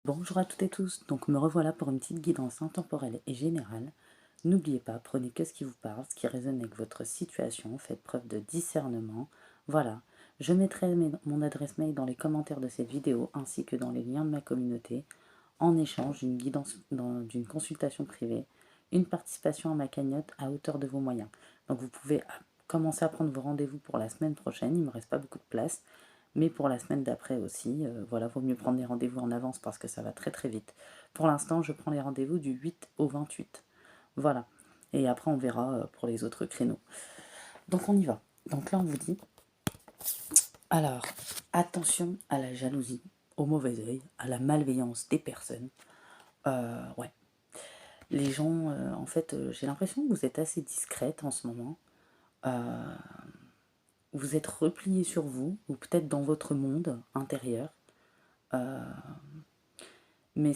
Bonjour à toutes et tous, donc me revoilà pour une petite guidance intemporelle et générale. N'oubliez pas, prenez que ce qui vous parle, ce qui résonne avec votre situation, faites preuve de discernement. Voilà, je mettrai mon adresse mail dans les commentaires de cette vidéo ainsi que dans les liens de ma communauté, en échange d'une guidance, d'une consultation privée, une participation à ma cagnotte à hauteur de vos moyens. Donc vous pouvez commencer à prendre vos rendez-vous pour la semaine prochaine, il ne me reste pas beaucoup de place. Mais pour la semaine d'après aussi, voilà, vaut mieux prendre les rendez-vous en avance parce que ça va très très vite. Pour l'instant, je prends les rendez-vous du 8 au 28. Voilà. Et après, on verra pour les autres créneaux. Donc on y va. Donc là, on vous dit, alors, attention à la jalousie, au mauvais œil, à la malveillance des personnes. Ouais. Les gens, en fait, j'ai l'impression que vous êtes assez discrète en ce moment. Vous êtes replié sur vous, ou peut-être dans votre monde intérieur. Mais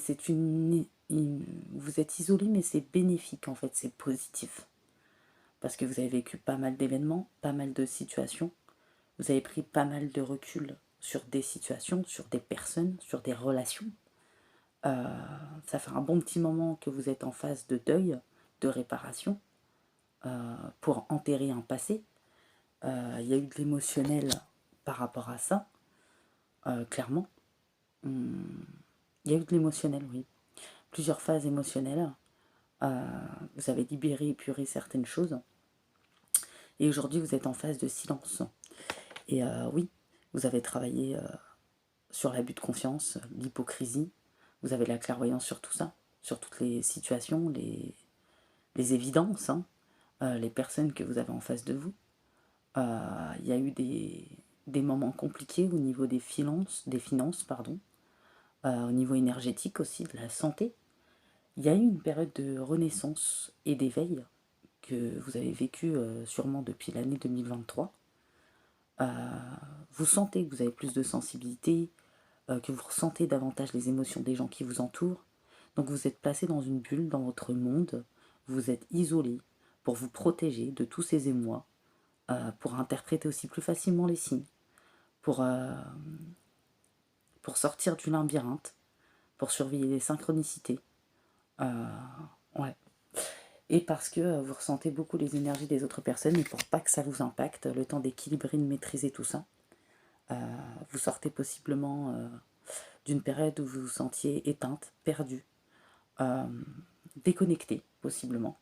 vous êtes isolé, mais c'est bénéfique en fait, c'est positif. Parce que vous avez vécu pas mal d'événements, pas mal de situations. Vous avez pris pas mal de recul sur des situations, sur des personnes, sur des relations. Ça fait un bon petit moment que vous êtes en phase de deuil, de réparation, pour enterrer un passé. Il y a eu de l'émotionnel par rapport à ça, clairement. Il y a eu de l'émotionnel, oui. Plusieurs phases émotionnelles. Vous avez libéré, épuré certaines choses. Et aujourd'hui, vous êtes en phase de silence. Et oui, vous avez travaillé sur l'abus de confiance, l'hypocrisie. Vous avez la clairvoyance sur tout ça, sur toutes les situations, les évidences, hein, les personnes que vous avez en face de vous. Il y a eu des moments compliqués au niveau des finances, pardon, au niveau énergétique aussi, de la santé. Il y a eu une période de renaissance et d'éveil que vous avez vécu sûrement depuis l'année 2023. Vous sentez que vous avez plus de sensibilité, que vous ressentez davantage les émotions des gens qui vous entourent. Donc vous êtes placé dans une bulle, dans votre monde, vous êtes isolé pour vous protéger de tous ces émois, pour interpréter aussi plus facilement les signes, pour, euh, pour sortir du labyrinthe, pour surveiller les synchronicités. Ouais. Et parce que vous ressentez beaucoup les énergies des autres personnes et pour pas que ça vous impacte, le temps d'équilibrer, de maîtriser tout ça, vous sortez possiblement d'une période où vous vous sentiez éteinte, perdue, déconnectée possiblement.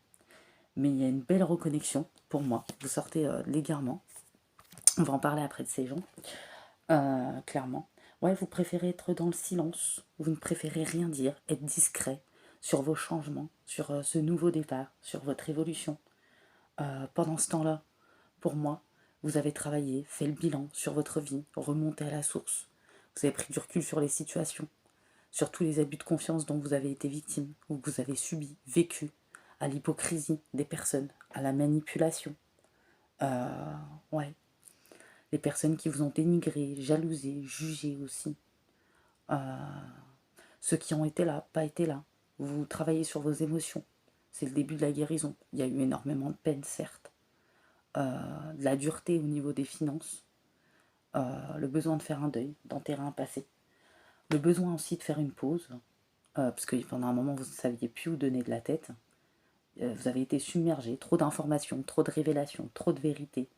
Mais il y a une belle reconnexion pour moi. Vous sortez légèrement. On va en parler après de ces gens, clairement. Ouais, vous préférez être dans le silence. Vous ne préférez rien dire, être discret sur vos changements, sur ce nouveau départ, sur votre évolution. Pendant ce temps-là, pour moi, vous avez travaillé, fait le bilan sur votre vie, remonté à la source. Vous avez pris du recul sur les situations, sur tous les abus de confiance dont vous avez été victime, ou que vous avez subi, vécu, à l'hypocrisie des personnes, à la manipulation. Ouais. Les personnes qui vous ont dénigré, jalousé, jugé aussi. Ceux qui ont été là, pas été là. Vous travaillez sur vos émotions. C'est le début de la guérison. Il y a eu énormément de peine, certes. De la dureté au niveau des finances. Le besoin de faire un deuil, d'enterrer un passé. Le besoin aussi de faire une pause. Parce que pendant un moment, vous ne saviez plus où donner de la tête. Vous avez été submergé. Trop d'informations, trop de révélations, trop de vérités.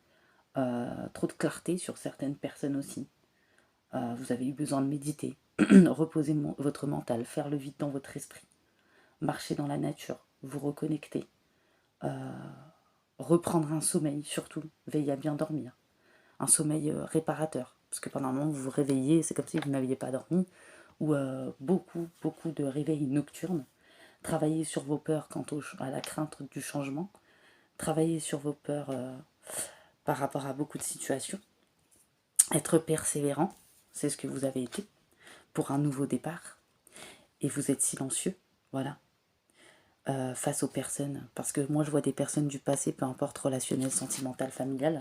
Trop de clarté sur certaines personnes aussi. Vous avez eu besoin de méditer, reposer votre mental, faire le vide dans votre esprit, marcher dans la nature, vous reconnecter, reprendre un sommeil surtout, veiller à bien dormir, un sommeil réparateur, parce que pendant un moment vous vous réveillez, c'est comme si vous n'aviez pas dormi, ou beaucoup de réveils nocturnes, travailler sur vos peurs quant à la crainte du changement, travailler sur vos peurs par rapport à beaucoup de situations, être persévérant, c'est ce que vous avez été, pour un nouveau départ. Et vous êtes silencieux, voilà, face aux personnes. Parce que moi, je vois des personnes du passé, peu importe relationnel, sentimental, familial,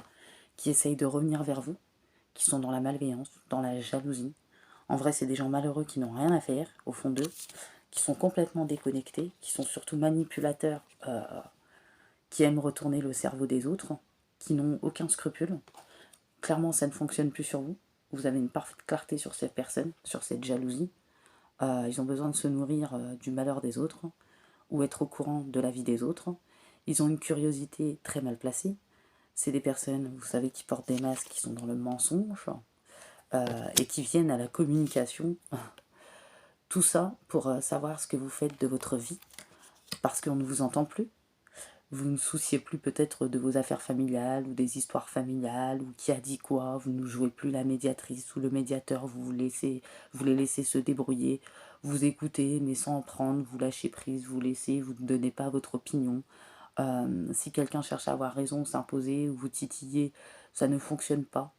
qui essayent de revenir vers vous, qui sont dans la malveillance, dans la jalousie. En vrai, c'est des gens malheureux qui n'ont rien à faire, au fond d'eux, qui sont complètement déconnectés, qui sont surtout manipulateurs, qui aiment retourner le cerveau des autres, qui n'ont aucun scrupule. Clairement, ça ne fonctionne plus sur vous. Vous avez une parfaite clarté sur cette personne, sur cette jalousie. Ils ont besoin de se nourrir du malheur des autres ou être au courant de la vie des autres. Ils ont une curiosité très mal placée. C'est des personnes, vous savez, qui portent des masques, qui sont dans le mensonge et qui viennent à la communication. Tout ça pour savoir ce que vous faites de votre vie parce qu'on ne vous entend plus. Vous ne souciez plus peut-être de vos affaires familiales ou des histoires familiales ou qui a dit quoi, vous ne jouez plus la médiatrice ou le médiateur, vous les laissez se débrouiller, vous écoutez mais sans en prendre, vous lâchez prise, vous laissez, vous ne donnez pas votre opinion. Si quelqu'un cherche à avoir raison, s'imposer ou vous titiller, ça ne fonctionne pas.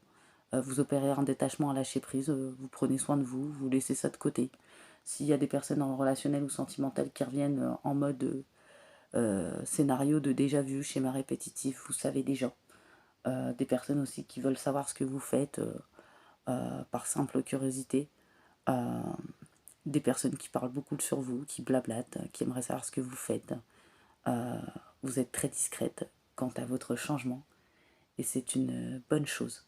Vous opérez un détachement à lâcher prise, vous prenez soin de vous, vous laissez ça de côté. S'il y a des personnes dans le relationnel ou sentimental qui reviennent en mode scénario de déjà vu, schéma répétitif, vous savez déjà. Des personnes aussi qui veulent savoir ce que vous faites par simple curiosité. Euh, des personnes qui parlent beaucoup sur vous, qui blablatent, qui aimeraient savoir ce que vous faites. Vous êtes très discrète quant à votre changement et c'est une bonne chose.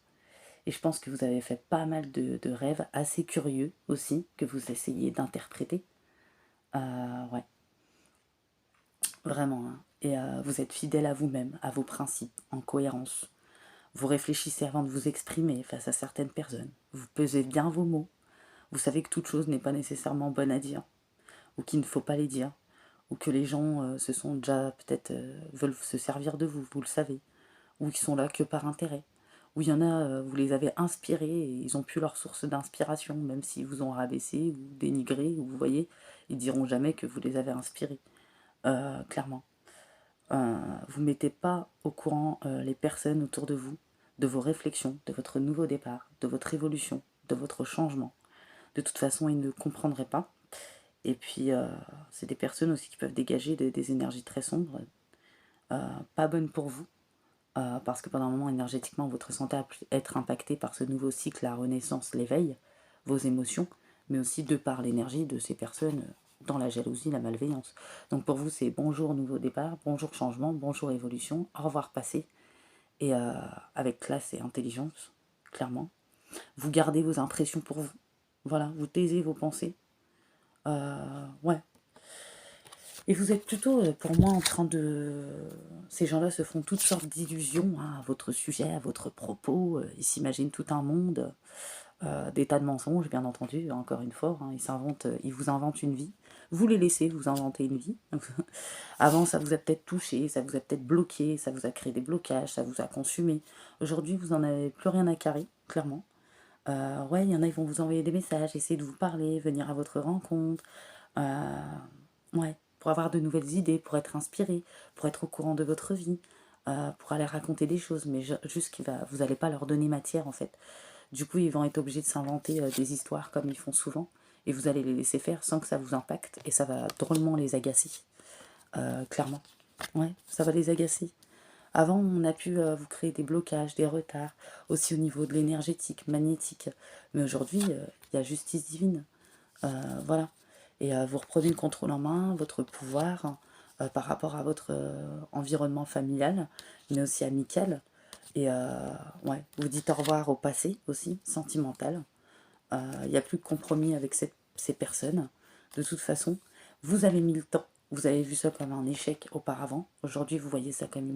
Et je pense que vous avez fait pas mal de rêves assez curieux aussi, que vous essayez d'interpréter. Ouais, vraiment. Hein. Et vous êtes fidèle à vous-même, à vos principes, en cohérence. Vous réfléchissez avant de vous exprimer face à certaines personnes. Vous pesez bien vos mots. Vous savez que toute chose n'est pas nécessairement bonne à dire, ou qu'il ne faut pas les dire, ou que les gens se sont déjà peut-être veulent se servir de vous, vous le savez, ou qu'ils sont là que par intérêt. Ou il y en a, vous les avez inspirés et ils ont plus leur source d'inspiration, même s'ils vous ont rabaissé ou dénigré, ou vous voyez, ils diront jamais que vous les avez inspirés, clairement. Vous ne mettez pas au courant les personnes autour de vous, de vos réflexions, de votre nouveau départ, de votre évolution, de votre changement. De toute façon, ils ne comprendraient pas. Et puis, c'est des personnes aussi qui peuvent dégager des énergies très sombres, pas bonnes pour vous, parce que pendant un moment, énergétiquement, votre santé a pu être impactée par ce nouveau cycle, la renaissance, l'éveil, vos émotions, mais aussi de par l'énergie de ces personnes dans la jalousie, la malveillance. Donc pour vous, c'est bonjour nouveau départ, bonjour changement, bonjour évolution, au revoir passé, et avec classe et intelligence, clairement. Vous gardez vos impressions pour vous. Voilà, vous taisez vos pensées. Ouais. Et vous êtes plutôt, pour moi, en train de... Ces gens-là se font toutes sortes d'illusions hein, à votre sujet, à votre propos. Ils s'imaginent tout un monde, des tas de mensonges, bien entendu, encore une fois. Hein, ils vous inventent une vie. Vous les laissez vous inventer une vie. Avant, ça vous a peut-être touché, ça vous a peut-être bloqué, ça vous a créé des blocages, ça vous a consumé. Aujourd'hui, vous n'en avez plus rien à carrer, clairement. Ouais, il y en a, ils vont vous envoyer des messages, essayer de vous parler, venir à votre rencontre. Ouais, pour avoir de nouvelles idées, pour être inspiré, pour être au courant de votre vie, pour aller raconter des choses, mais juste vous n'allez pas leur donner matière en fait. Du coup, ils vont être obligés de s'inventer des histoires comme ils font souvent, et vous allez les laisser faire sans que ça vous impacte, et ça va drôlement les agacer, clairement. Ouais, ça va les agacer. Avant, on a pu vous créer des blocages, des retards, aussi au niveau de l'énergétique, magnétique. Mais aujourd'hui, il y a justice divine. Voilà. Et vous reprenez le contrôle en main, votre pouvoir par rapport à votre environnement familial, mais aussi amical. Et ouais, vous dites au revoir au passé aussi, sentimental. Il n'y a plus de compromis avec ces personnes. De toute façon, vous avez mis le temps. Vous avez vu ça comme un échec auparavant. Aujourd'hui, vous voyez ça comme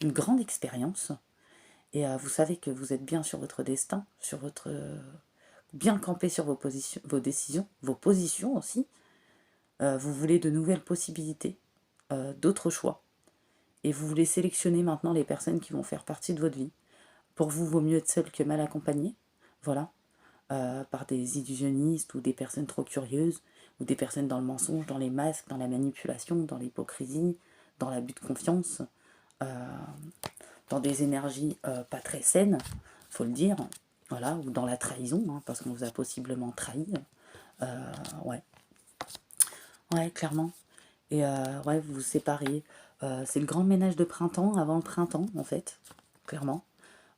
une grande expérience. Et vous savez que vous êtes bien sur votre destin, sur votre bien campé sur vos positions, vos décisions, vos positions aussi. Vous voulez de nouvelles possibilités, d'autres choix. Et vous voulez sélectionner maintenant les personnes qui vont faire partie de votre vie. Pour vous, vaut mieux être seul que mal accompagné. Voilà. Par des illusionnistes ou des personnes trop curieuses, ou des personnes dans le mensonge, dans les masques, dans la manipulation, dans l'hypocrisie, dans l'abus de confiance, dans des énergies pas très saines, faut le dire, voilà, ou dans la trahison, hein, parce qu'on vous a possiblement trahi. Ouais, ouais, clairement. Et ouais, vous vous séparez. C'est le grand ménage de printemps, avant le printemps, en fait, clairement.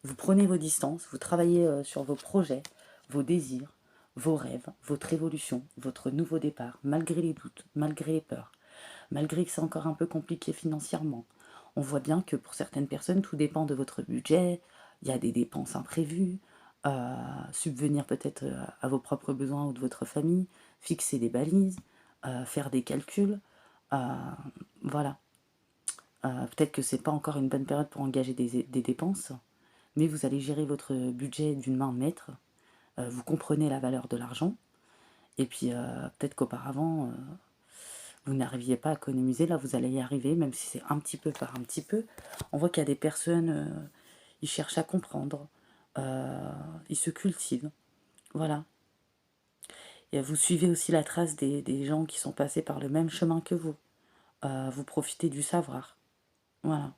Vous prenez vos distances, vous travaillez sur vos projets, vos désirs, vos rêves, votre évolution, votre nouveau départ, malgré les doutes, malgré les peurs, malgré que c'est encore un peu compliqué financièrement. On voit bien que pour certaines personnes, tout dépend de votre budget, il y a des dépenses imprévues, subvenir peut-être à vos propres besoins ou de votre famille, fixer des balises, faire des calculs, voilà. Peut-être que c'est pas encore une bonne période pour engager des dépenses, mais vous allez gérer votre budget d'une main de maître, vous comprenez la valeur de l'argent, et puis peut-être qu'auparavant, vous n'arriviez pas à économiser, là vous allez y arriver, même si c'est un petit peu par un petit peu. On voit qu'il y a des personnes, ils cherchent à comprendre, ils se cultivent, voilà. Et vous suivez aussi la trace des gens qui sont passés par le même chemin que vous. Vous profitez du savoir, voilà.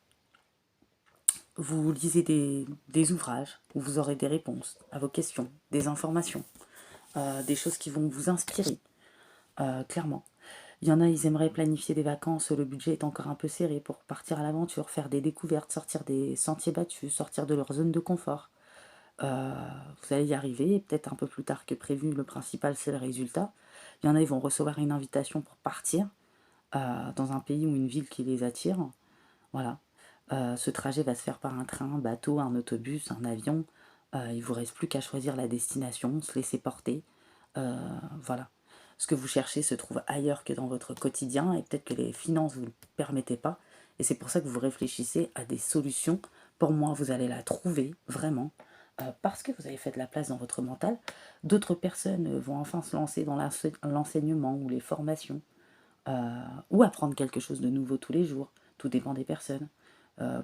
Vous lisez des ouvrages où vous aurez des réponses à vos questions, des informations, des choses qui vont vous inspirer, clairement. Il y en a, ils aimeraient planifier des vacances, le budget est encore un peu serré pour partir à l'aventure, faire des découvertes, sortir des sentiers battus, sortir de leur zone de confort. Vous allez y arriver, et peut-être un peu plus tard que prévu, le principal c'est le résultat. Il y en a, ils vont recevoir une invitation pour partir dans un pays ou une ville qui les attire. Voilà. Ce trajet va se faire par un train, un bateau, un autobus, un avion. Il ne vous reste plus qu'à choisir la destination, se laisser porter. Voilà. Ce que vous cherchez se trouve ailleurs que dans votre quotidien et peut-être que les finances ne vous le permettez pas. Et c'est pour ça que vous réfléchissez à des solutions. Pour moi, vous allez la trouver vraiment parce que vous avez fait de la place dans votre mental. D'autres personnes vont enfin se lancer dans l'enseignement ou les formations ou apprendre quelque chose de nouveau tous les jours. Tout dépend des personnes.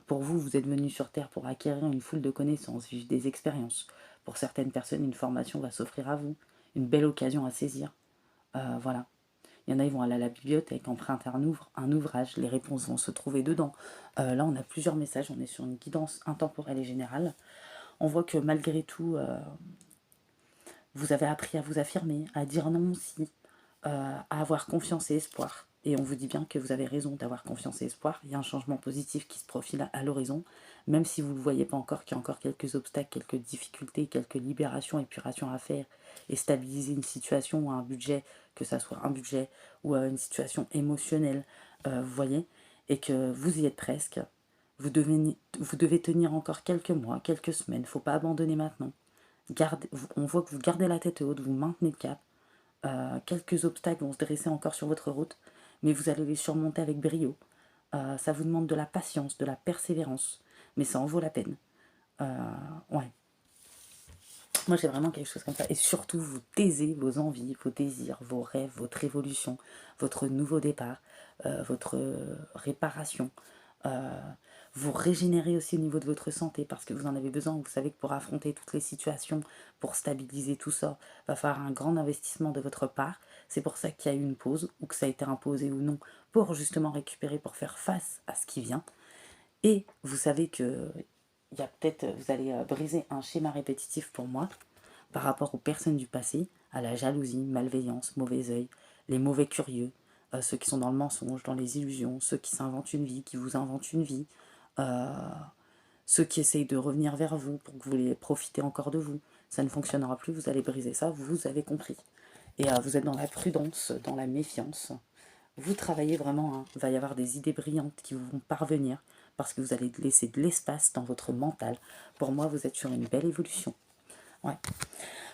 Pour vous, vous êtes venu sur Terre pour acquérir une foule de connaissances, vivre des expériences. Pour certaines personnes, une formation va s'offrir à vous, une belle occasion à saisir. Voilà. Il y en a, ils vont aller à la bibliothèque, emprunter un ouvrage, les réponses vont se trouver dedans. Là, on a plusieurs messages, on est sur une guidance intemporelle et générale. On voit que malgré tout, vous avez appris à vous affirmer, à dire non aussi, à avoir confiance et espoir. Et on vous dit bien que vous avez raison d'avoir confiance et espoir. Il y a un changement positif qui se profile à l'horizon, même si vous ne le voyez pas encore, qu'il y a encore quelques obstacles, quelques difficultés, quelques libérations, épurations à faire, et stabiliser une situation ou un budget, que ça soit un budget ou une situation émotionnelle, vous voyez, et que vous y êtes presque. Vous devez tenir encore quelques mois, quelques semaines, il ne faut pas abandonner maintenant. On voit que vous gardez la tête haute, vous maintenez le cap. Quelques obstacles vont se dresser encore sur votre route, mais vous allez les surmonter avec brio. Ça vous demande de la patience, de la persévérance, mais ça en vaut la peine. Ouais. Moi, j'ai vraiment quelque chose comme ça. Et surtout, vous taisez vos envies, vos désirs, vos rêves, votre évolution, votre nouveau départ, votre réparation. Vous régénérez aussi au niveau de votre santé parce que vous en avez besoin. Vous savez que pour affronter toutes les situations, pour stabiliser tout ça, va falloir un grand investissement de votre part. C'est pour ça qu'il y a eu une pause, ou que ça a été imposé ou non, pour justement récupérer, pour faire face à ce qui vient. Et vous savez que il y a peut-être, vous allez briser un schéma répétitif pour moi par rapport aux personnes du passé, à la jalousie, malveillance, mauvais œil, les mauvais curieux, ceux qui sont dans le mensonge, dans les illusions, ceux qui s'inventent une vie, qui vous inventent une vie, euh, ceux qui essayent de revenir vers vous pour que vous les profitez encore de vous. Ça ne fonctionnera plus, vous allez briser ça, vous avez compris. Et vous êtes dans la prudence, dans la méfiance. Vous travaillez vraiment, hein. Il va y avoir des idées brillantes qui vous vont parvenir parce que vous allez laisser de l'espace dans votre mental. Pour moi, vous êtes sur une belle évolution. Ouais.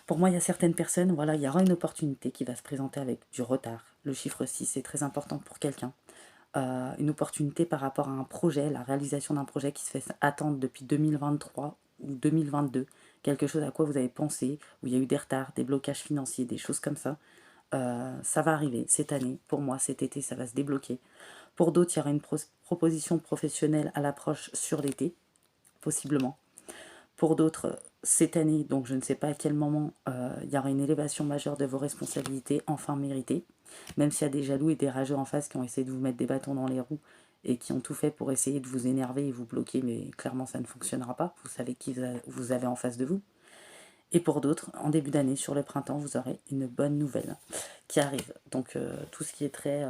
Pour moi, il y a certaines personnes, voilà, il y aura une opportunité qui va se présenter avec du retard. Le chiffre 6 est très important pour quelqu'un. Une opportunité par rapport à un projet, la réalisation d'un projet qui se fait attendre depuis 2023 ou 2022, quelque chose à quoi vous avez pensé, où il y a eu des retards, des blocages financiers, des choses comme ça. Ça va arriver cette année. Pour moi, cet été, ça va se débloquer. Pour d'autres, il y aura une proposition professionnelle à l'approche sur l'été, possiblement. Pour d'autres, cette année, donc je ne sais pas à quel moment, il y aura une élévation majeure de vos responsabilités, enfin méritées. Même s'il y a des jaloux et des rageux en face qui ont essayé de vous mettre des bâtons dans les roues et qui ont tout fait pour essayer de vous énerver et vous bloquer, mais clairement ça ne fonctionnera pas. Vous savez qui vous avez en face de vous. Et pour d'autres, en début d'année, sur le printemps, vous aurez une bonne nouvelle qui arrive. Donc tout ce qui est trait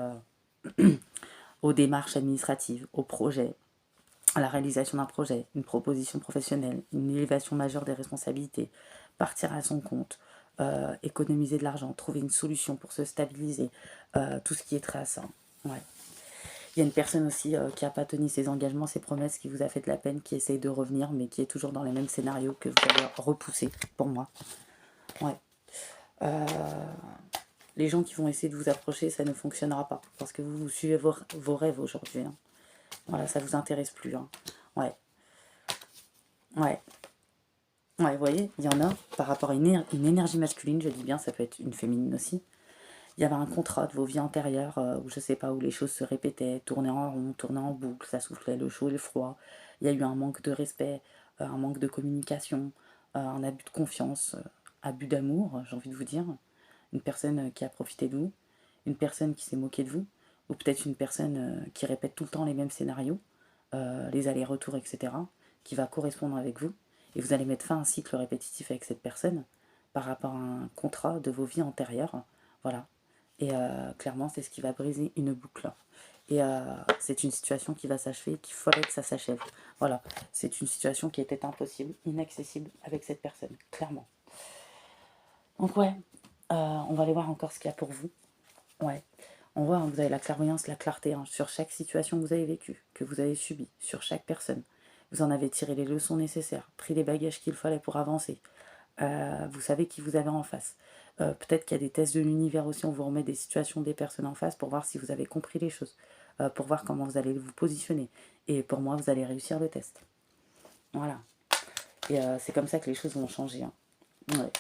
aux démarches administratives, aux projets, à la réalisation d'un projet, une proposition professionnelle, une élévation majeure des responsabilités, partir à son compte, économiser de l'argent, trouver une solution pour se stabiliser, tout ce qui est trait à ça. Ouais. Il Il y a une personne aussi qui n'a pas tenu ses engagements, ses promesses, qui vous a fait de la peine, qui essaye de revenir, mais qui est toujours dans les mêmes scénarios que vous avez repoussé, pour moi. Ouais. Les gens qui vont essayer de vous approcher, ça ne fonctionnera pas. Parce que vous suivez vos rêves aujourd'hui. Hein. Voilà, ça vous intéresse plus. Hein. Ouais. Ouais. Ouais, vous voyez, il y en a, par rapport à une énergie masculine, je dis bien, ça peut être une féminine aussi. Il y avait un contrat de vos vies antérieures où je sais pas, où les choses se répétaient, tournaient en rond, tournaient en boucle, ça soufflait le chaud et le froid. Il y a eu un manque de respect, un manque de communication, un abus de confiance, abus d'amour, j'ai envie de vous dire. Une personne qui a profité de vous, une personne qui s'est moquée de vous, ou peut-être une personne qui répète tout le temps les mêmes scénarios, les allers-retours, etc., qui va correspondre avec vous. Et vous allez mettre fin à un cycle répétitif avec cette personne par rapport à un contrat de vos vies antérieures. Voilà. Et clairement, c'est ce qui va briser une boucle. Et c'est une situation qui va s'achever, qu'il fallait que ça s'achève. Voilà. C'est une situation qui était impossible, inaccessible avec cette personne, clairement. Donc ouais, on va aller voir encore ce qu'il y a pour vous. Ouais. On voit, hein, vous avez la clairvoyance, la clarté hein, sur chaque situation que vous avez vécue, que vous avez subie, sur chaque personne. Vous en avez tiré les leçons nécessaires, pris les bagages qu'il fallait pour avancer. Vous savez qui vous avez en face. Peut-être qu'il y a des tests de l'univers aussi, on vous remet des situations des personnes en face pour voir si vous avez compris les choses, pour voir comment vous allez vous positionner. Et pour moi, vous allez réussir le test. Voilà. Et c'est comme ça que les choses vont changer. Hein. Ouais.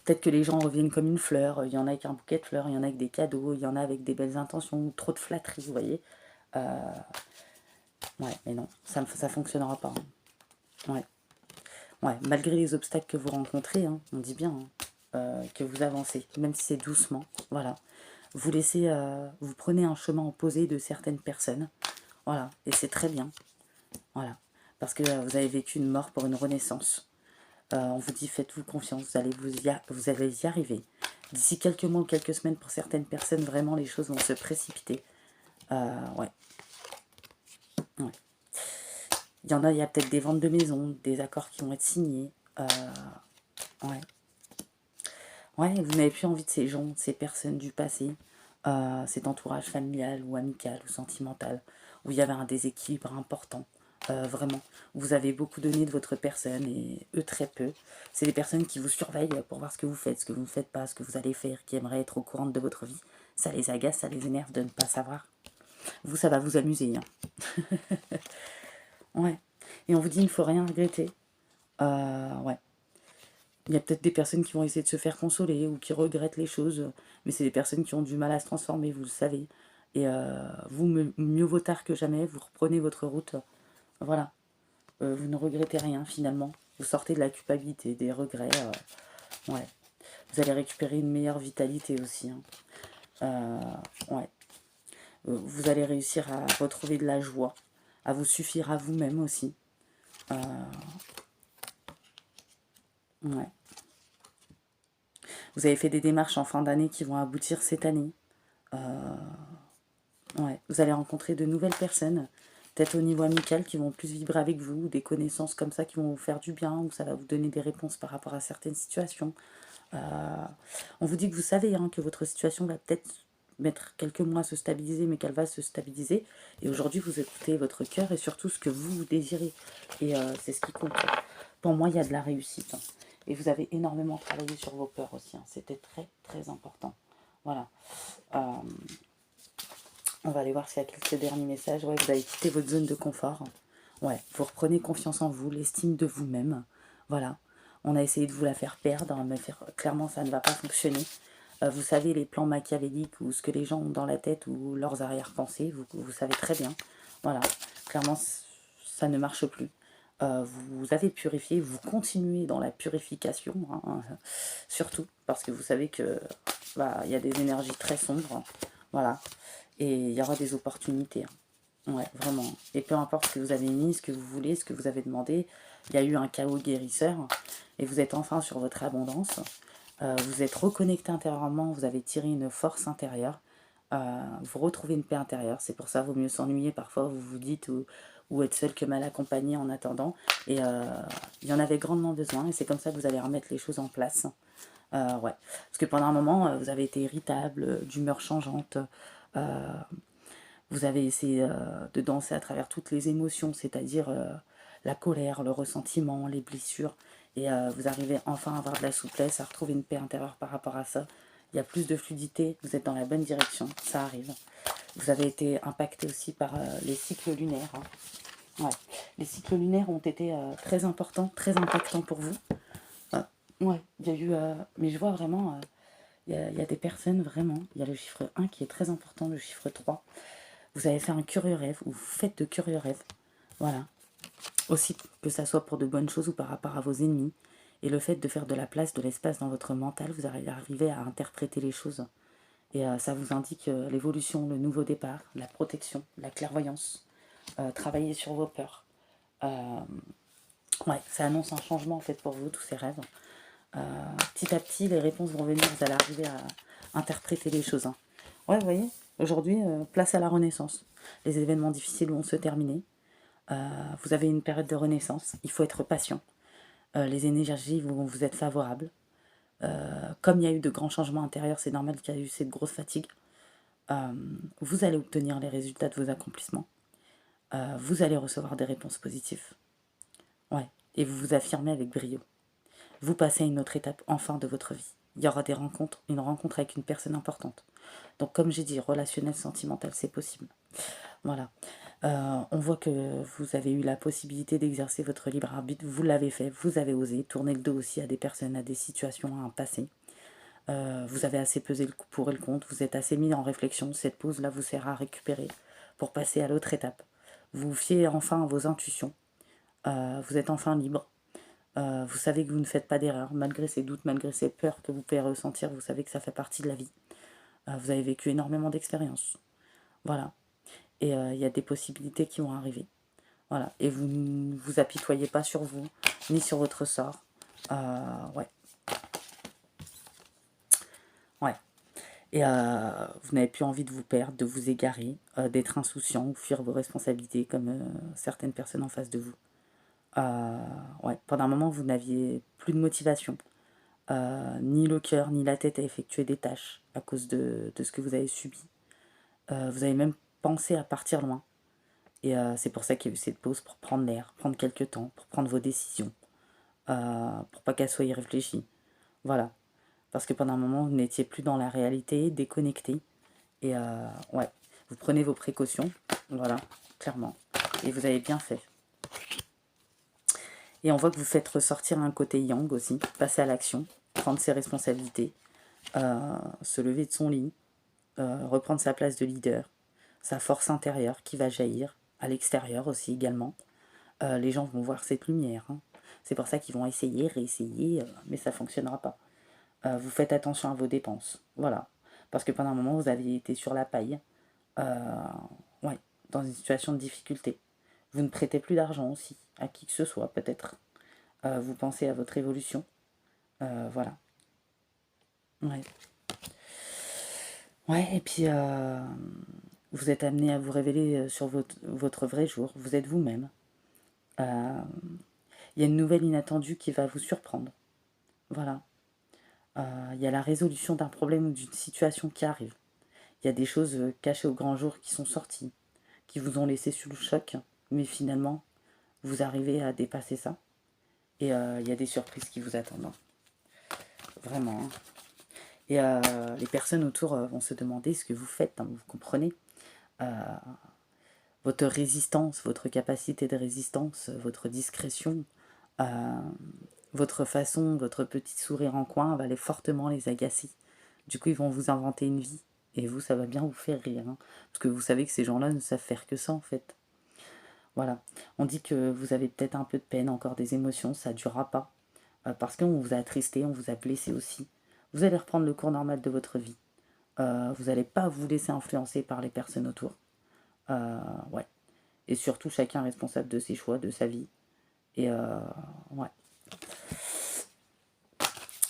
Peut-être que les gens reviennent comme une fleur, il y en a avec un bouquet de fleurs, il y en a avec des cadeaux, il y en a avec des belles intentions, trop de flatteries, vous voyez. Ouais, mais non, ça fonctionnera pas. Hein. Ouais. Ouais, malgré les obstacles que vous rencontrez, hein, on dit bien que vous avancez, même si c'est doucement, voilà. Vous laissez, vous prenez un chemin opposé de certaines personnes, voilà, et c'est très bien, voilà, parce que vous avez vécu une mort pour une renaissance. On vous dit faites-vous confiance, vous allez y arriver. D'ici quelques mois ou quelques semaines, pour certaines personnes, vraiment les choses vont se précipiter. Ouais. Ouais. Il y en a, il y a peut-être des ventes de maisons, des accords qui vont être signés. Ouais. Ouais, vous n'avez plus envie de ces gens, de ces personnes du passé, cet entourage familial ou amical ou sentimental, où il y avait un déséquilibre important. Vraiment, vous avez beaucoup donné de votre personne et eux très peu. C'est des personnes qui vous surveillent pour voir ce que vous faites, ce que vous ne faites pas, ce que vous allez faire, qui aimeraient être au courant de votre vie. Ça les agace, ça les énerve de ne pas savoir. Vous, ça va vous amuser. Hein. Ouais. Et on vous dit, il ne faut rien regretter. Ouais. Il y a peut-être des personnes qui vont essayer de se faire consoler ou qui regrettent les choses, mais c'est des personnes qui ont du mal à se transformer, vous le savez. Et vous, mieux vaut tard que jamais, vous reprenez votre route. Voilà. Vous ne regrettez rien finalement. Vous sortez de la culpabilité, des regrets. Ouais. Vous allez récupérer une meilleure vitalité aussi. Hein. Ouais. Vous allez réussir à retrouver de la joie, à vous suffire à vous-même aussi. Ouais. Vous avez fait des démarches en fin d'année qui vont aboutir cette année. Ouais. Vous allez rencontrer de nouvelles personnes, peut-être au niveau amical, qui vont plus vibrer avec vous, des connaissances comme ça qui vont vous faire du bien, ou ça va vous donner des réponses par rapport à certaines situations. On vous dit que vous savez hein, que votre situation va peut-être mettre quelques mois à se stabiliser, mais qu'elle va se stabiliser. Et aujourd'hui, vous écoutez votre cœur et surtout ce que vous désirez. Et c'est ce qui compte. Pour moi, il y a de la réussite. Hein. Et vous avez énormément travaillé sur vos peurs aussi. Hein. C'était très, très important. Voilà. On va aller voir s'il y a quelques derniers messages. Ouais, vous avez quitté votre zone de confort. Ouais, vous reprenez confiance en vous, l'estime de vous-même. Voilà. On a essayé de vous la faire perdre, mais clairement, ça ne va pas fonctionner. Vous savez, les plans machiavéliques ou ce que les gens ont dans la tête ou leurs arrière-pensées, vous savez très bien. Voilà. Clairement, ça ne marche plus. Vous avez purifié, vous continuez dans la purification, hein, surtout, parce que vous savez que y a des énergies très sombres. Voilà. Et il y aura des opportunités. Hein. Ouais, vraiment. Et peu importe ce que vous avez mis, ce que vous voulez, ce que vous avez demandé, il y a eu un chaos guérisseur. Et vous êtes enfin sur votre abondance. Vous êtes reconnecté intérieurement, vous avez tiré une force intérieure. Vous retrouvez une paix intérieure. C'est pour ça qu'il vaut mieux s'ennuyer parfois, vous vous dites, ou être seul que mal accompagné en attendant. Et il y en avait grandement besoin. Et c'est comme ça que vous allez remettre les choses en place. Ouais. Parce que pendant un moment, vous avez été irritable, d'humeur changeante. Vous avez essayé de danser à travers toutes les émotions, c'est-à-dire la colère, le ressentiment, les blessures. Et vous arrivez enfin à avoir de la souplesse, à retrouver une paix intérieure par rapport à ça. Il y a plus de fluidité, vous êtes dans la bonne direction, ça arrive. Vous avez été impacté aussi par les cycles lunaires. Hein. Ouais. Les cycles lunaires ont été très importants, très impactants pour vous. Ouais, il y a eu... mais je vois vraiment... il y a des personnes vraiment... Il y a le chiffre 1 qui est très important, le chiffre 3. Vous avez fait un curieux rêve, ou vous faites de curieux rêves. Voilà. Aussi que ça soit pour de bonnes choses ou par rapport à vos ennemis. Et le fait de faire de la place, de l'espace dans votre mental, vous arrivez à interpréter les choses. Et ça vous indique l'évolution, le nouveau départ, la protection, la clairvoyance. Travailler sur vos peurs. Ouais, ça annonce un changement en fait pour vous, tous ces rêves. Petit à petit, les réponses vont venir, vous allez arriver à interpréter les choses. Hein. Ouais, vous voyez, aujourd'hui, place à la renaissance. Les événements difficiles vont se terminer. Vous avez une période de renaissance. Il faut être patient. Les énergies vont vous être favorables. Comme il y a eu de grands changements intérieurs, c'est normal qu'il y ait eu cette grosse fatigue. Vous allez obtenir les résultats de vos accomplissements. Vous allez recevoir des réponses positives. Ouais, et vous vous affirmez avec brio. Vous passez à une autre étape enfin de votre vie. Il y aura des rencontres, une rencontre avec une personne importante. Donc comme j'ai dit, relationnel, sentimental, c'est possible. Voilà. On voit que vous avez eu la possibilité d'exercer votre libre arbitre, vous l'avez fait, vous avez osé, tourner le dos aussi à des personnes, à des situations, à un passé. Vous avez assez pesé le pour et le contre, vous êtes assez mis en réflexion, cette pause-là vous sert à récupérer pour passer à l'autre étape. Vous fiez enfin à vos intuitions, vous êtes enfin libre, vous savez que vous ne faites pas d'erreur, malgré ces doutes, malgré ces peurs que vous pouvez ressentir, vous savez que ça fait partie de la vie. Vous avez vécu énormément d'expériences. Voilà. Et il y a des possibilités qui vont arriver. Voilà. Et vous ne vous apitoyez pas sur vous, ni sur votre sort. Ouais. Ouais. Et vous n'avez plus envie de vous perdre, de vous égarer, d'être insouciant ou fuir vos responsabilités comme certaines personnes en face de vous. Ouais. Pendant un moment, vous n'aviez plus de motivation. Ni le cœur, ni la tête à effectuer des tâches à cause de ce que vous avez subi. Vous avez même pensé à partir loin. Et c'est pour ça qu'il y a eu cette pause, pour prendre l'air, prendre quelques temps, pour prendre vos décisions, pour pas qu'elles soient irréfléchies. Voilà. Parce que pendant un moment, vous n'étiez plus dans la réalité, déconnecté. Et ouais, vous prenez vos précautions, voilà, clairement. Et vous avez bien fait. Et on voit que vous faites ressortir un côté yang aussi, passer à l'action, prendre ses responsabilités, se lever de son lit, reprendre sa place de leader, sa force intérieure qui va jaillir, à l'extérieur aussi également. Les gens vont voir cette lumière. Hein. C'est pour ça qu'ils vont essayer, réessayer, mais ça ne fonctionnera pas. Vous faites attention à vos dépenses. Voilà. Parce que pendant un moment, vous avez été sur la paille. Ouais, dans une situation de difficulté. Vous ne prêtez plus d'argent aussi, à qui que ce soit peut-être. Vous pensez à votre évolution. Voilà. Ouais. Ouais, et puis vous êtes amené à vous révéler sur votre vrai jour. Vous êtes vous-même. Il y a une nouvelle inattendue qui va vous surprendre. Voilà. Il y a la résolution d'un problème ou d'une situation qui arrive. Il y a des choses cachées au grand jour qui sont sorties, qui vous ont laissé sous le choc, mais finalement, vous arrivez à dépasser ça. Et il y a des surprises qui vous attendent. Vraiment. Hein. Et les personnes autour vont se demander ce que vous faites, hein, vous comprenez votre résistance, votre capacité de résistance, votre discrétion, votre façon, votre petit sourire en coin va fortement les agacer. Du coup, ils vont vous inventer une vie. Et vous, ça va bien vous faire rire. Hein, parce que vous savez que ces gens-là ne savent faire que ça, en fait. Voilà. On dit que vous avez peut-être un peu de peine, encore des émotions, ça ne durera pas. Parce qu'on vous a attristé, on vous a blessé aussi. Vous allez reprendre le cours normal de votre vie. Vous n'allez pas vous laisser influencer par les personnes autour. Ouais. Et surtout, chacun est responsable de ses choix, de sa vie. Et ouais.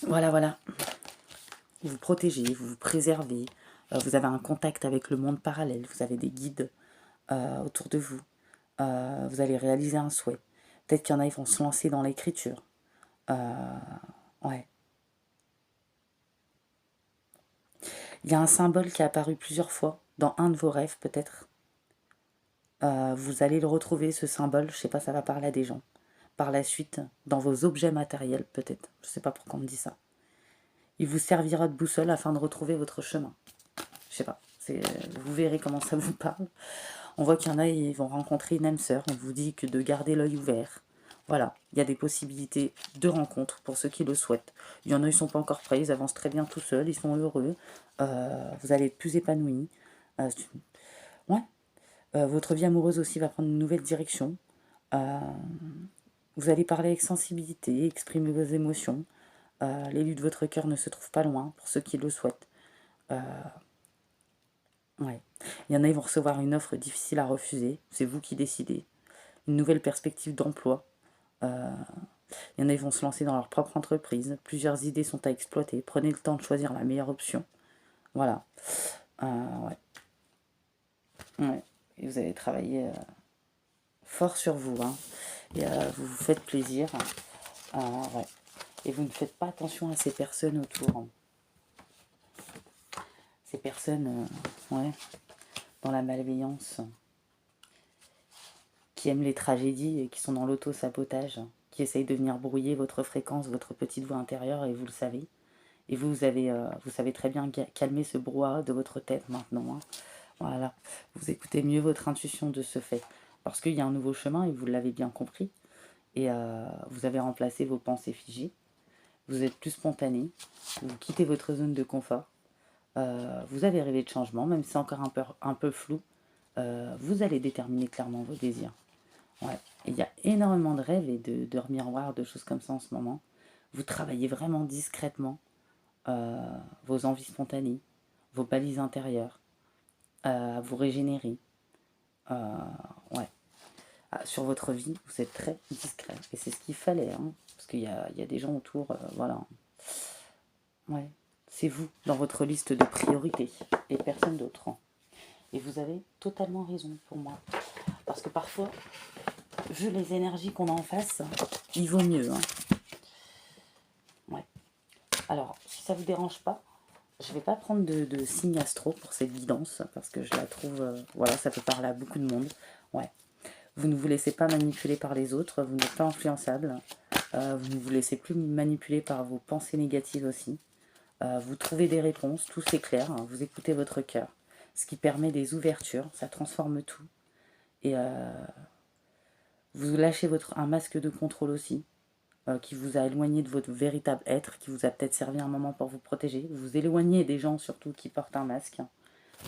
Voilà, voilà. Vous vous protégez, vous vous préservez. Vous avez un contact avec le monde parallèle. Vous avez des guides autour de vous. Vous allez réaliser un souhait. Peut-être qu'il y en a, ils vont se lancer dans l'écriture. Ouais. Il y a un symbole qui est apparu plusieurs fois, dans un de vos rêves peut-être. Vous allez le retrouver, ce symbole, je sais pas, ça va parler à des gens. Par la suite, dans vos objets matériels, peut-être. Je sais pas pourquoi on me dit ça. Il vous servira de boussole afin de retrouver votre chemin. Je sais pas, vous verrez comment ça vous parle. On voit qu'il y en a, ils vont rencontrer une âme sœur. On vous dit que de garder l'œil ouvert. Voilà, il y a des possibilités de rencontres pour ceux qui le souhaitent. Il y en a, ils ne sont pas encore prêts, ils avancent très bien tout seuls, ils sont heureux. Vous allez être plus épanouis. Ouais. Votre vie amoureuse aussi va prendre une nouvelle direction. Vous allez parler avec sensibilité, exprimer vos émotions. L'élu de votre cœur ne se trouve pas loin pour ceux qui le souhaitent. Ouais. Il y en a, ils vont recevoir une offre difficile à refuser. C'est vous qui décidez. Une nouvelle perspective d'emploi. Il y en a, ils vont se lancer dans leur propre entreprise. Plusieurs idées sont à exploiter. Prenez le temps de choisir la meilleure option. Voilà. Ouais. Ouais. Et vous allez travailler fort sur vous. Hein. Et vous vous faites plaisir. Ouais. Et vous ne faites pas attention à ces personnes autour. Hein. Ces personnes, ouais, dans la malveillance, qui aiment les tragédies et qui sont dans l'auto-sabotage, qui essayent de venir brouiller votre fréquence, votre petite voix intérieure, et vous le savez. Et vous savez très bien calmer ce brouhaha de votre tête maintenant. Hein. Voilà, vous écoutez mieux votre intuition de ce fait. Parce qu'il y a un nouveau chemin, et vous l'avez bien compris. Et vous avez remplacé vos pensées figées. Vous êtes plus spontané. Vous quittez votre zone de confort. Vous avez rêvé de changement, même si c'est encore un peu flou. Vous allez déterminer clairement vos désirs. Ouais. Il y a énormément de rêves et de remiroirs, de choses comme ça en ce moment. Vous travaillez vraiment discrètement vos envies spontanées, vos balises intérieures, vous régénérer. Ouais. Sur votre vie, vous êtes très discret. Et c'est ce qu'il fallait, hein, parce qu'il y a des gens autour, voilà. Ouais. C'est vous, dans votre liste de priorités, et personne d'autre. Hein. Et vous avez totalement raison pour moi. Parce que parfois, vu les énergies qu'on a en face, il vaut mieux. Hein. Ouais. Alors, si ça vous dérange pas, je ne vais pas prendre de signe astro pour cette guidance, parce que je la trouve, voilà, ça peut parler à beaucoup de monde. Ouais. Vous ne vous laissez pas manipuler par les autres, vous n'êtes pas influençable, vous ne vous laissez plus manipuler par vos pensées négatives aussi. Vous trouvez des réponses, tout s'éclaire, hein, vous écoutez votre cœur, ce qui permet des ouvertures, ça transforme tout. Et vous lâchez un masque de contrôle aussi, qui vous a éloigné de votre véritable être, qui vous a peut-être servi un moment pour vous protéger. Vous vous éloignez des gens surtout qui portent un masque.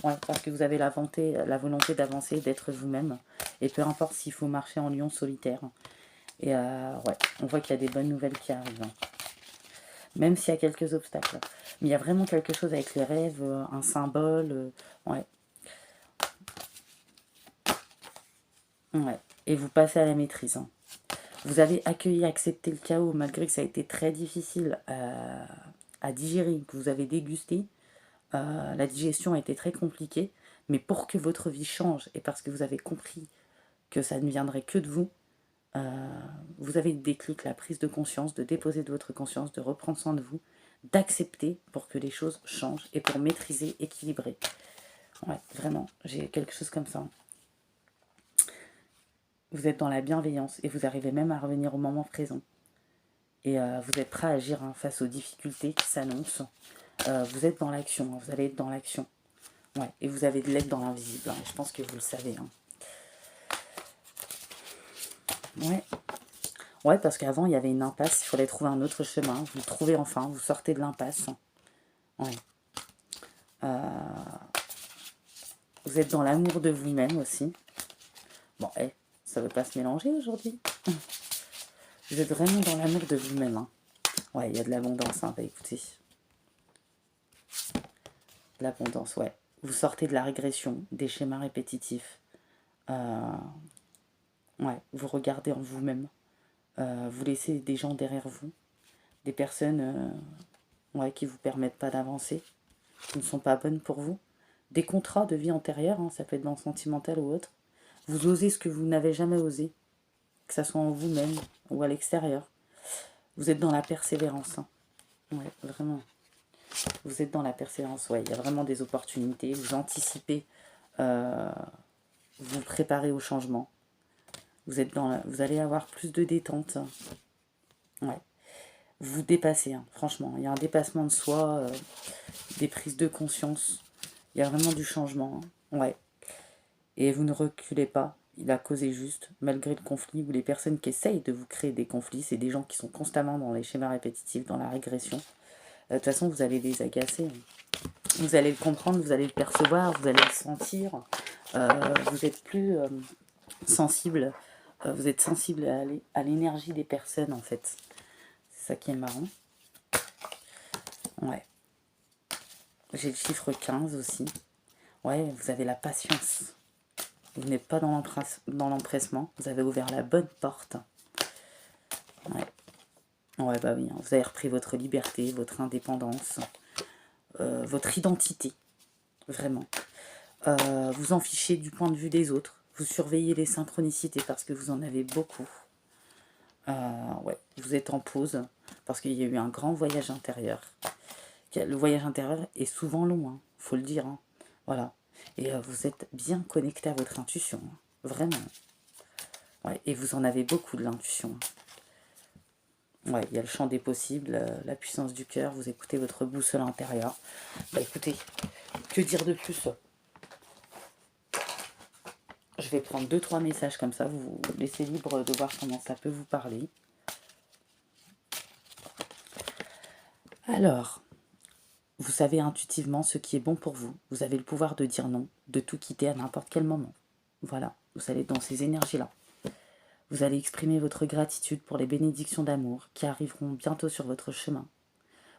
Ouais, parce que vous avez la volonté d'avancer, d'être vous-même. Et peu importe s'il faut marcher en lion solitaire. Et ouais, on voit qu'il y a des bonnes nouvelles qui arrivent. Même s'il y a quelques obstacles. Mais il y a vraiment quelque chose avec les rêves, un symbole. Ouais. Ouais. Et vous passez à la maîtrise. Hein. Vous avez accueilli, accepté le chaos, malgré que ça a été très difficile à digérer, que vous avez dégusté. La digestion a été très compliquée. Mais pour que votre vie change, et parce que vous avez compris que ça ne viendrait que de vous, vous avez le déclic, la prise de conscience, de déposer de votre conscience, de reprendre soin de vous, d'accepter pour que les choses changent et pour maîtriser, équilibrer. Ouais, vraiment, j'ai quelque chose comme ça. Vous êtes dans la bienveillance et vous arrivez même à revenir au moment présent. Et vous êtes prêt à agir hein, face aux difficultés qui s'annoncent. Vous êtes dans l'action, hein, vous allez être dans l'action. Ouais, et vous avez de l'aide dans l'invisible, hein, je pense que vous le savez. Hein. Ouais. Ouais, parce qu'avant, il y avait une impasse, il fallait trouver un autre chemin. Vous le trouvez enfin, vous sortez de l'impasse. Ouais. Vous êtes dans l'amour de vous-même aussi. Bon, ça ne veut pas se mélanger aujourd'hui. Vous êtes vraiment dans l'amour de vous-même. Hein. Ouais, il y a de l'abondance, hein, bah écoutez. De l'abondance, ouais. Vous sortez de la régression, des schémas répétitifs. Ouais, vous regardez en vous-même. Vous laissez des gens derrière vous. Des personnes ouais, qui ne vous permettent pas d'avancer, qui ne sont pas bonnes pour vous. Des contrats de vie antérieure, hein, ça peut être dans le sentimental ou autre. Vous osez ce que vous n'avez jamais osé, que ce soit en vous-même ou à l'extérieur. Vous êtes dans la persévérance. Hein. Ouais, vraiment. Vous êtes dans la persévérance, ouais. Il y a vraiment des opportunités. Vous anticipez vous préparez au changement. Vous allez avoir plus de détente. Ouais. Vous dépassez, hein, franchement. Il y a un dépassement de soi, des prises de conscience. Il y a vraiment du changement. Hein. Ouais. Et vous ne reculez pas. La cause est juste, malgré le conflit, ou les personnes qui essayent de vous créer des conflits, c'est des gens qui sont constamment dans les schémas répétitifs, dans la régression. De toute façon, vous allez les agacer. Vous allez le comprendre, vous allez le percevoir, vous allez le sentir. Vous êtes plus sensible. Vous êtes sensible à l'énergie des personnes, en fait. C'est ça qui est marrant. Ouais. J'ai le chiffre 15 aussi. Ouais, vous avez la patience. Vous n'êtes pas dans l'empressement. Vous avez ouvert la bonne porte. Ouais. Ouais, bah oui. Hein. Vous avez repris votre liberté, votre indépendance, votre identité. Vraiment. Vous en fichez du point de vue des autres. Vous surveillez les synchronicités parce que vous en avez beaucoup. Ouais, vous êtes en pause parce qu'il y a eu un grand voyage intérieur. Le voyage intérieur est souvent long, hein, faut le dire. Hein. Voilà. Et vous êtes bien connecté à votre intuition. Hein, vraiment. Ouais, et vous en avez beaucoup de l'intuition. Hein. Ouais, il y a le champ des possibles, la puissance du cœur, vous écoutez votre boussole intérieure. Bah écoutez, que dire de plus? Je vais prendre 2-3 messages comme ça, vous laissez libre de voir comment ça peut vous parler. Alors, vous savez intuitivement ce qui est bon pour vous. Vous avez le pouvoir de dire non, de tout quitter à n'importe quel moment. Voilà, vous allez dans ces énergies-là. Vous allez exprimer votre gratitude pour les bénédictions d'amour qui arriveront bientôt sur votre chemin.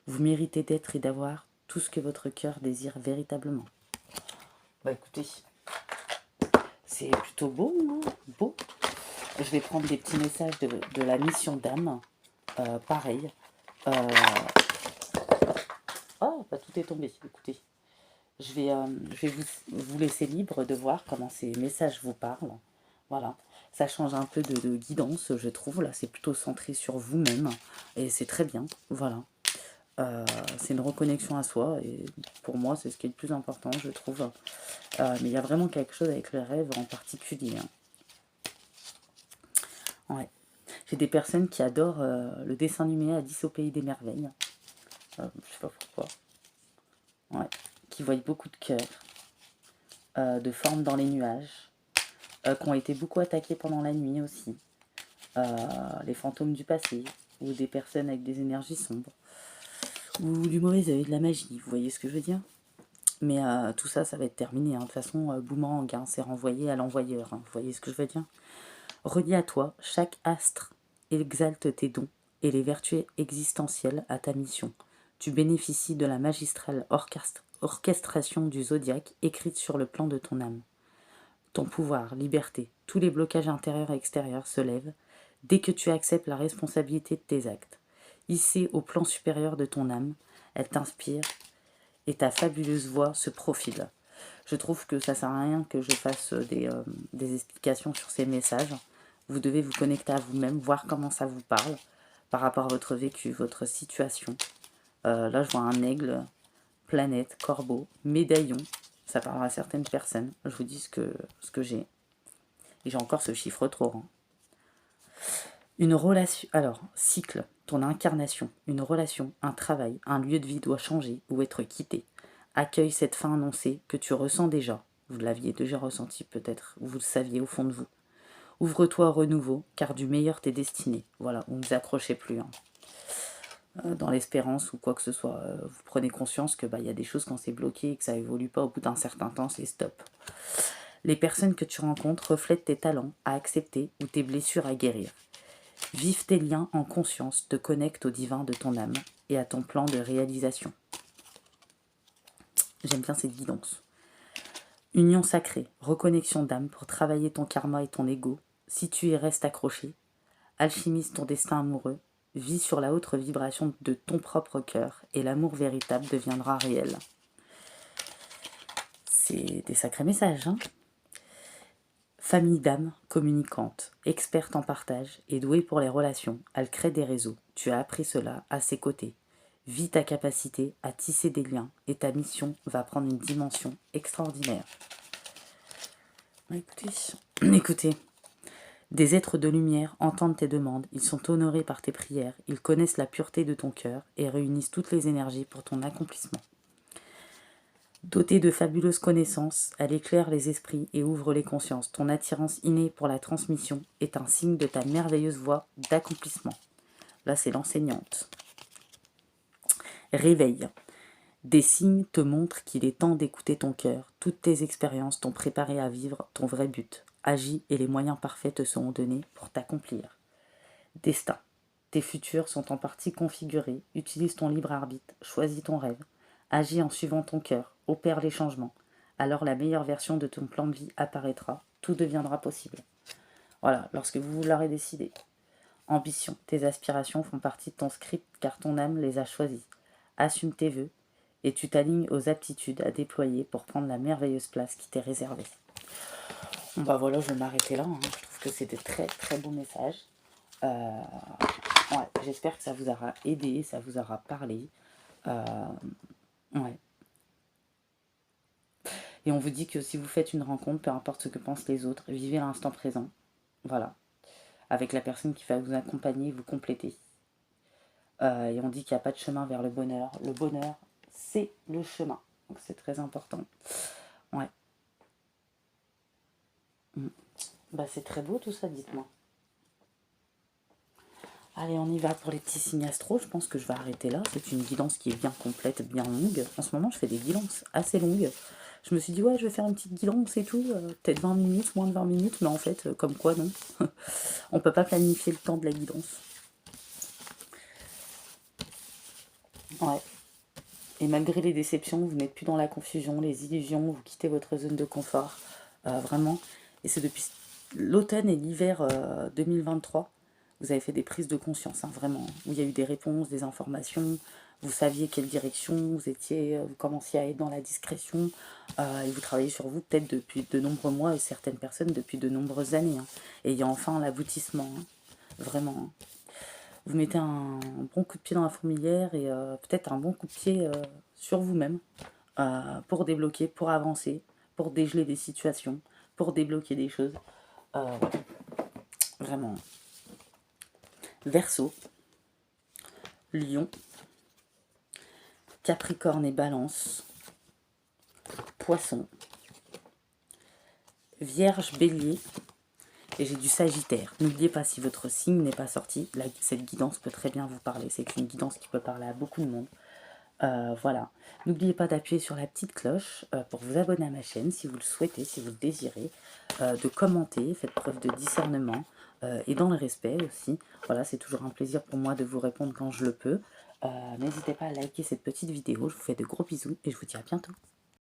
Vous méritez d'être et d'avoir tout ce que votre cœur désire véritablement. Bah écoutez, c'est plutôt beau, hein, beau. Je vais prendre des petits messages de la mission d'âme. Pareil. Oh, bah tout est tombé, écoutez. Je vais vous laisser libre de voir comment ces messages vous parlent. Voilà. Ça change un peu de guidance, je trouve. Là, c'est plutôt centré sur vous-même. Et c'est très bien. Voilà. C'est une reconnexion à soi. Et pour moi, c'est ce qui est le plus important, je trouve. Mais il y a vraiment quelque chose avec les rêves en particulier. Hein. Ouais. J'ai des personnes qui adorent le dessin animé Alice au pays des merveilles. Je sais pas pourquoi. Ouais. Qui voient beaucoup de cœurs, de formes dans les nuages, qui ont été beaucoup attaqués pendant la nuit aussi. Les fantômes du passé, ou des personnes avec des énergies sombres, ou du mauvais œil, de la magie, vous voyez ce que je veux dire? Mais tout ça, ça va être terminé. Hein. De toute façon, boomerang, hein, c'est renvoyé à l'envoyeur. Hein. Vous voyez ce que je veux dire? Relié à toi, chaque astre exalte tes dons et les vertus existentielles à ta mission. Tu bénéficies de la magistrale orchestration du zodiaque écrite sur le plan de ton âme. Ton pouvoir, liberté, tous les blocages intérieurs et extérieurs se lèvent dès que tu acceptes la responsabilité de tes actes. Hissée au plan supérieur de ton âme, elle t'inspire et ta fabuleuse voix se profile. Je trouve que ça sert à rien que je fasse des explications sur ces messages. Vous devez vous connecter à vous-même, voir comment ça vous parle par rapport à votre vécu, votre situation. Là, je vois un aigle, planète, corbeau, médaillon. Ça parlera à certaines personnes. Je vous dis ce que j'ai. Et j'ai encore ce chiffre trop. Hein. Une relation. Alors, cycle, ton incarnation. Une relation, un travail, un lieu de vie doit changer ou être quitté. Accueille cette fin annoncée que tu ressens déjà. Vous l'aviez déjà ressenti peut-être, vous le saviez au fond de vous. Ouvre-toi au renouveau, car du meilleur t'es destiné. Voilà, vous ne vous accrochez plus. Hein. Dans l'espérance ou quoi que ce soit, vous prenez conscience que y a des choses quand c'est bloqué et que ça évolue pas au bout d'un certain temps, c'est stop. Les personnes que tu rencontres reflètent tes talents à accepter ou tes blessures à guérir. Vive tes liens en conscience, te connecte au divin de ton âme et à ton plan de réalisation. J'aime bien cette guidance. Union sacrée, reconnexion d'âme pour travailler ton karma et ton ego. Si tu y restes accroché, alchimise ton destin amoureux, vis sur la haute vibration de ton propre cœur et l'amour véritable deviendra réel. C'est des sacrés messages, hein? Famille d'âme, communicante, experte en partage et douée pour les relations, elle crée des réseaux. Tu as appris cela à ses côtés. Vis ta capacité à tisser des liens et ta mission va prendre une dimension extraordinaire. Écoutez, écoutez. Des êtres de lumière entendent tes demandes, ils sont honorés par tes prières, ils connaissent la pureté de ton cœur et réunissent toutes les énergies pour ton accomplissement. Dotée de fabuleuses connaissances, elle éclaire les esprits et ouvre les consciences. Ton attirance innée pour la transmission est un signe de ta merveilleuse voie d'accomplissement. Là, c'est l'enseignante. Réveille. Des signes te montrent qu'il est temps d'écouter ton cœur. Toutes tes expériences t'ont préparé à vivre ton vrai but. Agis et les moyens parfaits te seront donnés pour t'accomplir. Destin. Tes futurs sont en partie configurés. Utilise ton libre arbitre, choisis ton rêve. Agis en suivant ton cœur, opère les changements. Alors la meilleure version de ton plan de vie apparaîtra. Tout deviendra possible. Voilà, lorsque vous l'aurez décidé. Ambition. Tes aspirations font partie de ton script car ton âme les a choisies. Assume tes vœux et tu t'alignes aux aptitudes à déployer pour prendre la merveilleuse place qui t'est réservée. Bon bah voilà, je vais m'arrêter là. Je trouve que c'est des très très beaux messages. Ouais, j'espère que ça vous aura aidé, ça vous aura parlé. Ouais. Et on vous dit que si vous faites une rencontre, peu importe ce que pensent les autres, vivez l'instant présent. Voilà. Avec la personne qui va vous accompagner, vous compléter. Et on dit qu'il n'y a pas de chemin vers le bonheur. Le bonheur, c'est le chemin. Donc c'est très important. Ouais. Bah c'est très beau tout ça, dites-moi. Allez, on y va pour les petits signes astro. Je pense que je vais arrêter là. C'est une guidance qui est bien complète, bien longue. En ce moment, je fais des guidances assez longues. Je me suis dit, ouais, je vais faire une petite guidance et tout. Peut-être 20 minutes, moins de 20 minutes. Mais en fait, comme quoi, non. On peut pas planifier le temps de la guidance. Ouais. Et malgré les déceptions, vous n'êtes plus dans la confusion, les illusions, vous quittez votre zone de confort. Vraiment. Et c'est depuis l'automne et l'hiver 2023. Vous avez fait des prises de conscience, vraiment, où il y a eu des réponses, des informations, vous saviez quelle direction, vous commenciez à être dans la discrétion, et vous travaillez sur vous peut-être depuis de nombreux mois, et certaines personnes depuis de nombreuses années, et il y a enfin l'aboutissement, vraiment. Vous mettez un bon coup de pied dans la fourmilière, et peut-être un bon coup de pied sur vous-même, pour débloquer, pour avancer, pour dégeler des situations, pour débloquer des choses, vraiment. Verseau, Lion, Capricorne et Balance, Poisson, Vierge, Bélier, et j'ai du Sagittaire. N'oubliez pas, si votre signe n'est pas sorti, cette guidance peut très bien vous parler. C'est une guidance qui peut parler à beaucoup de monde. Voilà. N'oubliez pas d'appuyer sur la petite cloche pour vous abonner à ma chaîne si vous le souhaitez, si vous le désirez, de commenter, faites preuve de discernement et dans le respect aussi. Voilà, c'est toujours un plaisir pour moi de vous répondre quand je le peux. N'hésitez pas à liker cette petite vidéo, je vous fais de gros bisous et je vous dis à bientôt.